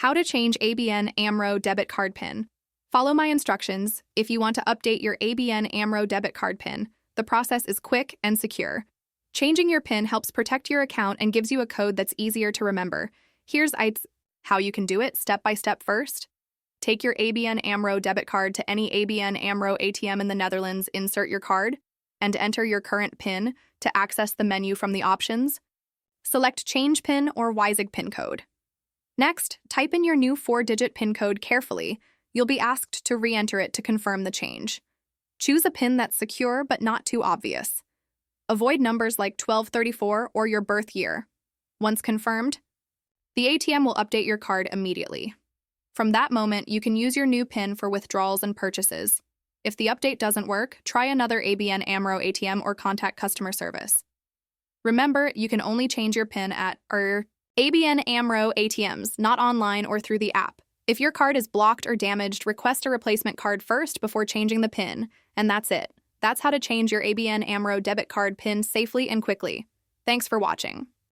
How to change ABN AMRO debit card PIN. Follow my instructions if you want to update your ABN AMRO debit card PIN. The process is quick and secure. Changing your PIN helps protect your account and gives you a code that's easier to remember. Here's how you can do it step by step. First, take your ABN AMRO debit card to any ABN AMRO ATM in the Netherlands, insert your card, and enter your current PIN to access the menu from the options. Select Change PIN or WYSIG PIN code. Next, type in your new 4-digit PIN code carefully. You'll be asked to re-enter it to confirm the change. Choose a PIN that's secure but not too obvious. Avoid numbers like 1234 or your birth year. Once confirmed, the ATM will update your card immediately. From that moment, you can use your new PIN for withdrawals and purchases. If the update doesn't work, try another ABN AMRO ATM or contact customer service. Remember, you can only change your PIN at ABN AMRO ATMs, not online or through the app. If your card is blocked or damaged, request a replacement card first before changing the PIN, and that's it. That's how to change your ABN AMRO debit card PIN safely and quickly. Thanks for watching.